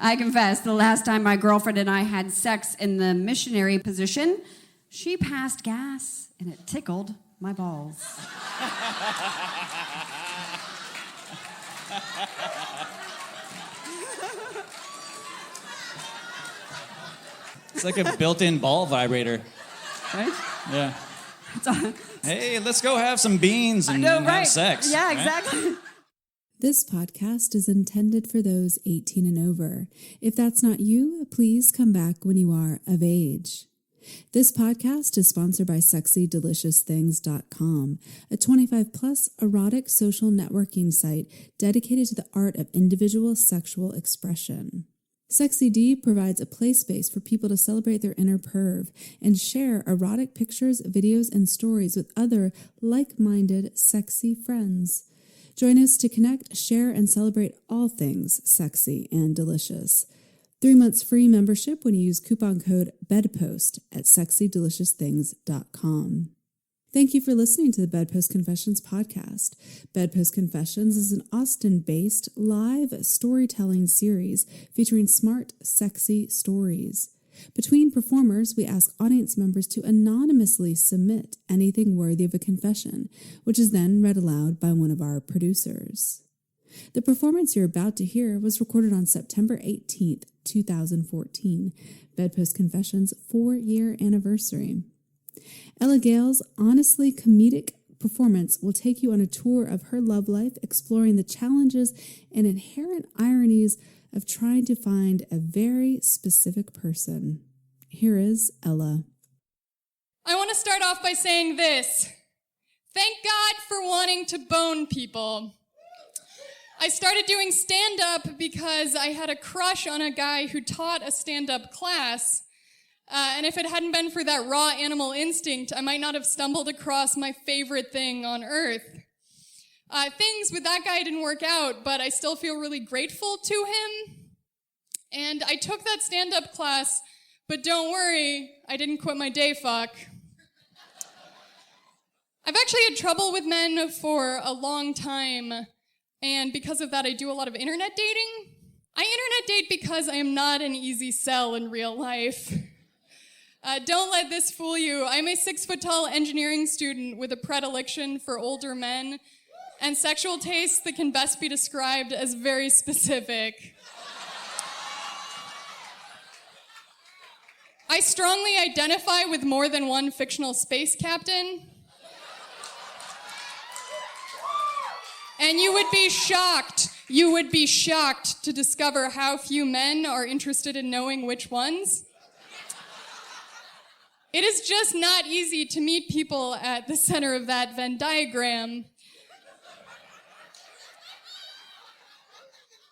I confess, the last time my girlfriend and I had sex in the missionary position, she passed gas and it tickled my balls. It's like a built-in ball vibrator. Right? Yeah. Hey, let's go have some beans and have sex. Yeah, right? exactly. This podcast is intended for those 18 and over. If that's not you, please come back when you are of age. This podcast is sponsored by SexyDeliciousThings.com, a 25-plus erotic social networking site dedicated to the art of individual sexual expression. Sexy D provides a play space for people to celebrate their inner perv and share erotic pictures, videos, and stories with other like-minded sexy friends. Join us to connect, share, and celebrate all things sexy and delicious. 3 months free membership when you use coupon code BedPost at SexyDeliciousThings.com. Thank you for listening to the BedPost Confessions podcast. BedPost Confessions is an Austin-based live storytelling series featuring smart, sexy stories. Between performers, we ask audience members to anonymously submit anything worthy of a confession, which is then read aloud by one of our producers. The performance you're about to hear was recorded on September 18th, 2014, BedPost Confessions' 4-year anniversary. Ella Gale's honestly comedic performance will take you on a tour of her love life, exploring the challenges and inherent ironies of trying to find a very specific person. Here is Ella. I want to start off by saying this. Thank God for wanting to bone people. I started doing stand-up because I had a crush on a guy who taught a stand-up class. And if it hadn't been for that raw animal instinct, I might not have stumbled across my favorite thing on earth. Things with that guy didn't work out, but I still feel really grateful to him. And I took that stand-up class, but don't worry, I didn't quit my day fuck. I've actually had trouble with men for a long time, and because of that, I do a lot of internet dating. I internet date because I am not an easy sell in real life. Don't let this fool you. I'm a 6-foot-tall engineering student with a predilection for older men and sexual tastes that can best be described as very specific. I strongly identify with more than one fictional space captain. And you would be shocked to discover how few men are interested in knowing which ones. It is just not easy to meet people at the center of that Venn diagram.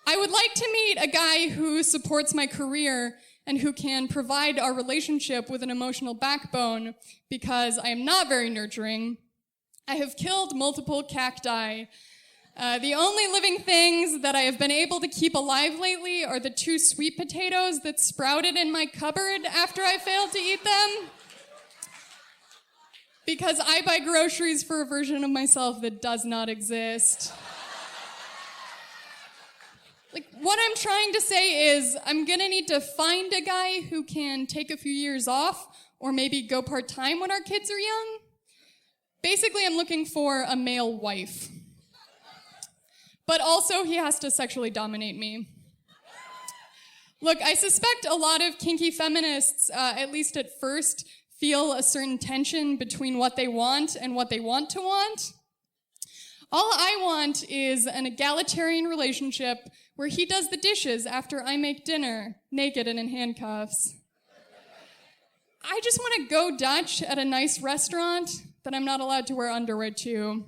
I would like to meet a guy who supports my career and who can provide our relationship with an emotional backbone, because I am not very nurturing. I have killed multiple cacti. The only living things that I have been able to keep alive lately are the 2 sweet potatoes that sprouted in my cupboard after I failed to eat them. Because I buy groceries for a version of myself that does not exist. What I'm trying to say is I'm gonna need to find a guy who can take a few years off or maybe go part-time when our kids are young. Basically, I'm looking for a male wife. But also, he has to sexually dominate me. Look, I suspect a lot of kinky feminists, at least at first, feel a certain tension between what they want and what they want to want. All I want is an egalitarian relationship where he does the dishes after I make dinner, naked and in handcuffs. I just want to go Dutch at a nice restaurant that I'm not allowed to wear underwear to.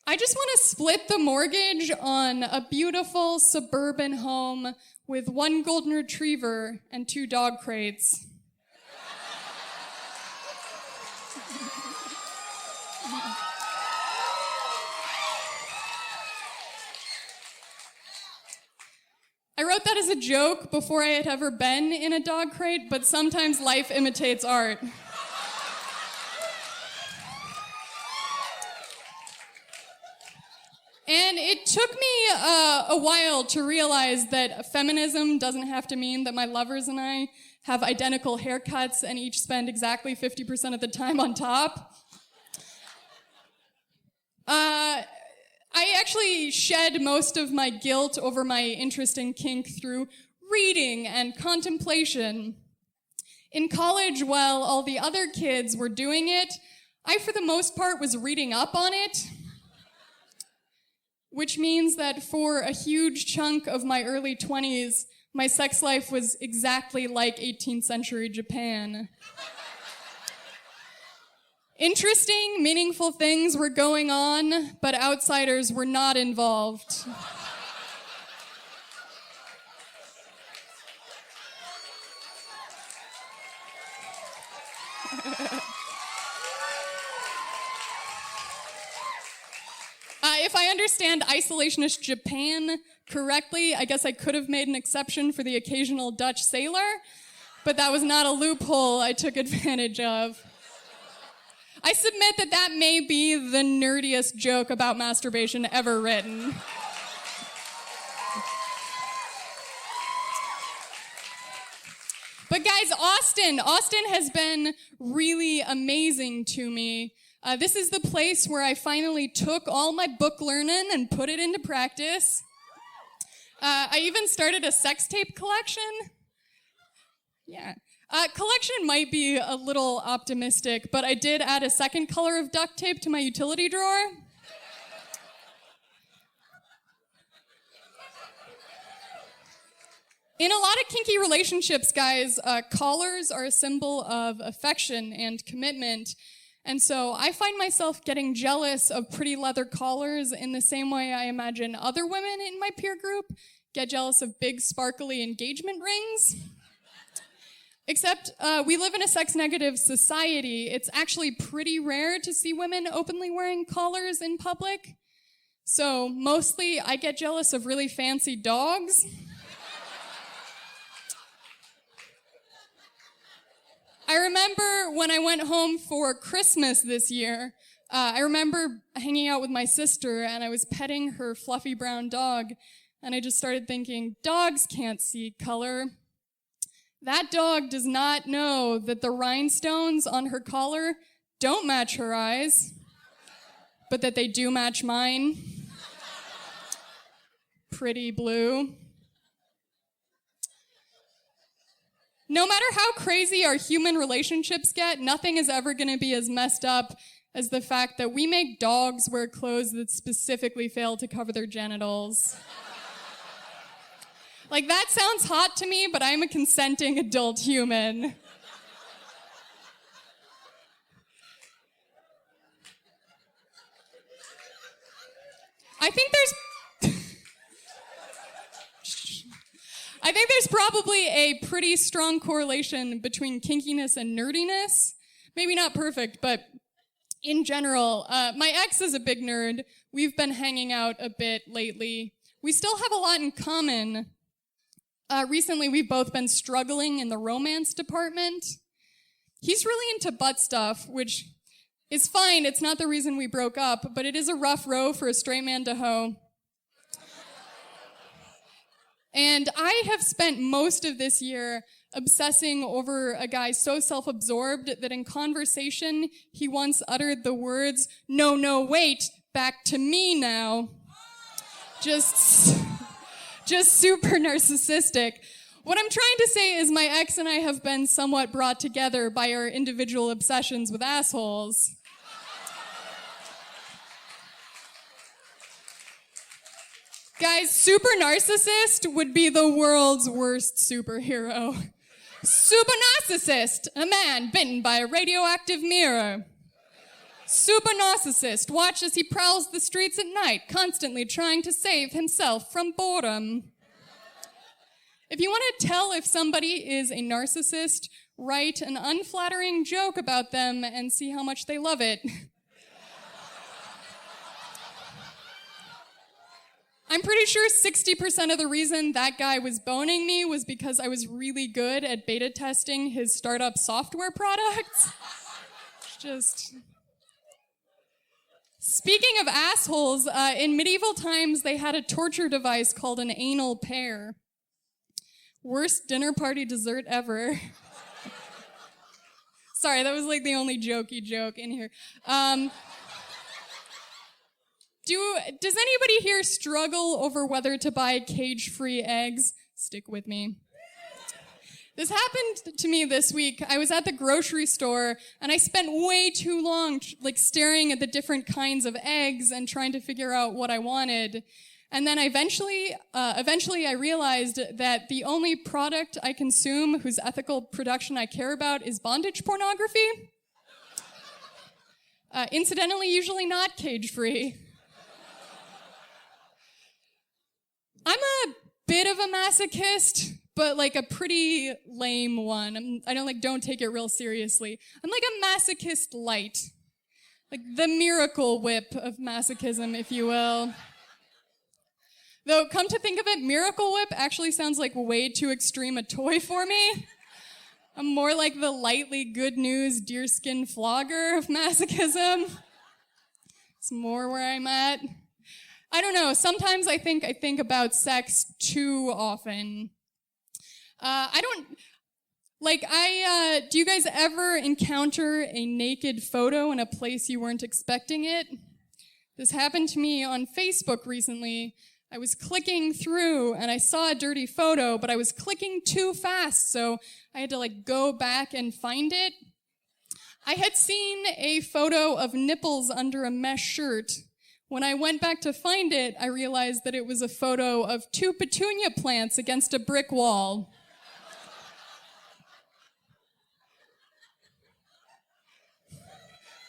I just want to split the mortgage on a beautiful suburban home with 1 golden retriever and 2 dog crates. I wrote that as a joke before I had ever been in a dog crate, but sometimes life imitates art. And it took me a while to realize that feminism doesn't have to mean that my lovers and I have identical haircuts and each spend exactly 50% of the time on top. I actually shed most of my guilt over my interest in kink through reading and contemplation. In college, while all the other kids were doing it, I, for the most part, was reading up on it, which means that for a huge chunk of my early 20s, my sex life was exactly like 18th century Japan. Interesting, meaningful things were going on, but outsiders were not involved. If I understand isolationist Japan correctly, I guess I could have made an exception for the occasional Dutch sailor, but that was not a loophole I took advantage of. I submit that that may be the nerdiest joke about masturbation ever written. But guys, Austin has been really amazing to me. This is the place where I finally took all my book learning and put it into practice. I even started a sex tape collection. Yeah. Collection might be a little optimistic, but I did add a second color of duct tape to my utility drawer. In a lot of kinky relationships, guys, collars are a symbol of affection and commitment. And so I find myself getting jealous of pretty leather collars in the same way I imagine other women in my peer group get jealous of big, sparkly engagement rings. Except we live in a sex-negative society. It's actually pretty rare to see women openly wearing collars in public. So mostly I get jealous of really fancy dogs. I remember when I went home for Christmas this year, I remember hanging out with my sister and I was petting her fluffy brown dog, and I just started thinking, dogs can't see color. That dog does not know that the rhinestones on her collar don't match her eyes, but that they do match mine. Pretty blue. No matter how crazy our human relationships get, nothing is ever going to be as messed up as the fact that we make dogs wear clothes that specifically fail to cover their genitals. Like, that sounds hot to me, but I'm a consenting adult human. I think there's probably a pretty strong correlation between kinkiness and nerdiness. Maybe not perfect, but in general, my ex is a big nerd. We've been hanging out a bit lately. We still have a lot in common. Recently, we've both been struggling in the romance department. He's really into butt stuff, which is fine. It's not the reason we broke up, but it is a rough row for a straight man to hoe. And I have spent most of this year obsessing over a guy so self-absorbed that in conversation, he once uttered the words, "No, wait, back to me now." Just super narcissistic. What I'm trying to say is my ex and I have been somewhat brought together by our individual obsessions with assholes. Guys, super narcissist would be the world's worst superhero. Super narcissist, a man bitten by a radioactive mirror. Super narcissist, watch as he prowls the streets at night, constantly trying to save himself from boredom. If you want to tell if somebody is a narcissist, write an unflattering joke about them and see how much they love it. I'm pretty sure 60% of the reason that guy was boning me was because I was really good at beta testing his startup software products. Just Speaking of assholes, in medieval times, they had a torture device called an anal pear. Worst dinner party dessert ever. Sorry, that was like the only jokey joke in here. Does anybody here struggle over whether to buy cage-free eggs? Stick with me. This happened to me this week. I was at the grocery store and I spent way too long staring at the different kinds of eggs and trying to figure out what I wanted. And then eventually I realized that the only product I consume whose ethical production I care about is bondage pornography. Incidentally, usually not cage-free. I'm a bit of a masochist, but like a pretty lame one. I don't take it real seriously. I'm like a masochist light. Like the Miracle Whip of masochism, if you will. Though, come to think of it, Miracle Whip actually sounds like way too extreme a toy for me. I'm more like the lightly good news deerskin flogger of masochism. It's more where I'm at. I don't know, sometimes I think about sex too often. Do you guys ever encounter a naked photo in a place you weren't expecting it? This happened to me on Facebook recently. I was clicking through and I saw a dirty photo, but I was clicking too fast, so I had to go back and find it. I had seen a photo of nipples under a mesh shirt. When I went back to find it, I realized that it was a photo of 2 petunia plants against a brick wall.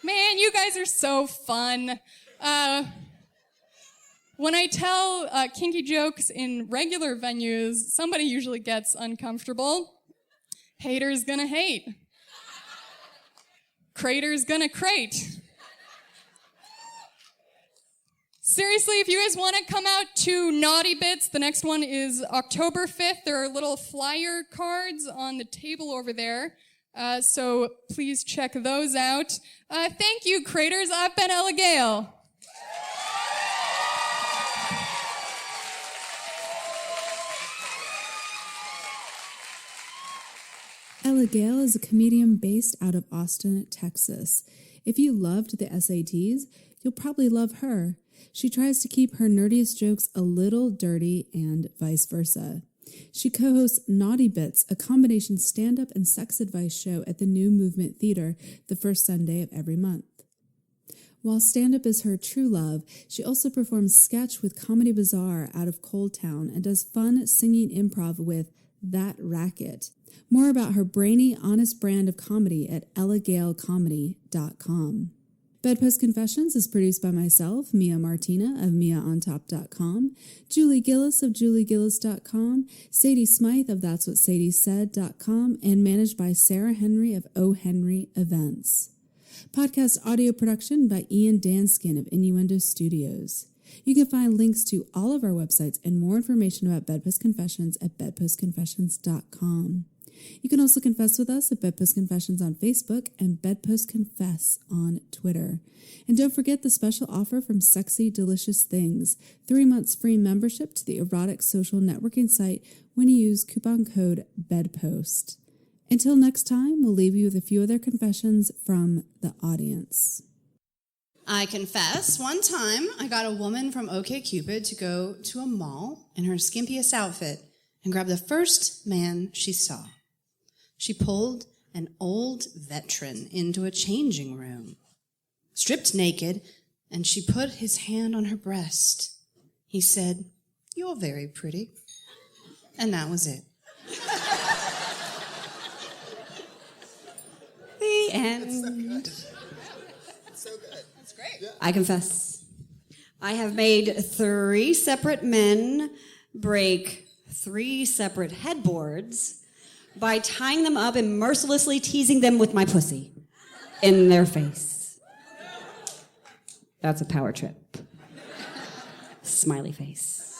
Man, you guys are so fun. When I tell kinky jokes in regular venues, somebody usually gets uncomfortable. Haters gonna hate. Crater's gonna crate. Seriously, if you guys want to come out to Naughty Bits, the next one is October 5th. There are little flyer cards on the table over there. So please check those out. Thank you, Craters. I've been Ella Gale. Ella Gale is a comedian based out of Austin, Texas. If you loved the SATs, you'll probably love her. She tries to keep her nerdiest jokes a little dirty and vice versa. She co-hosts Naughty Bits, a combination stand-up and sex advice show at the New Movement Theater the first Sunday of every month. While stand-up is her true love, she also performs sketch with Comedy Bazaar out of Cold Town and does fun singing improv with That Racket. More about her brainy, honest brand of comedy at ellagalecomedy.com. Bedpost Confessions is produced by myself, Mia Martina of MiaOnTop.com, Julie Gillis of JulieGillis.com, Sadie Smythe of That'sWhatSadieSaid.com, and managed by Sarah Henry of O. Henry Events. Podcast audio production by Ian Danskin of Innuendo Studios. You can find links to all of our websites and more information about Bedpost Confessions at bedpostconfessions.com. You can also confess with us at Bedpost Confessions on Facebook and Bedpost Confess on Twitter. And don't forget the special offer from Sexy Delicious Things, 3 months free membership to the erotic social networking site when you use coupon code BEDPOST. Until next time, we'll leave you with a few other confessions from the audience. I confess, one time I got a woman from OkCupid to go to a mall in her skimpiest outfit and grab the first man she saw. She pulled an old veteran into a changing room, stripped naked, and she put his hand on her breast. He said, "You're very pretty." And that was it. The end. So good. That's great. Yeah. I confess, I have made 3 separate men break 3 separate headboards by tying them up and mercilessly teasing them with my pussy in their face. That's a power trip. Smiley face.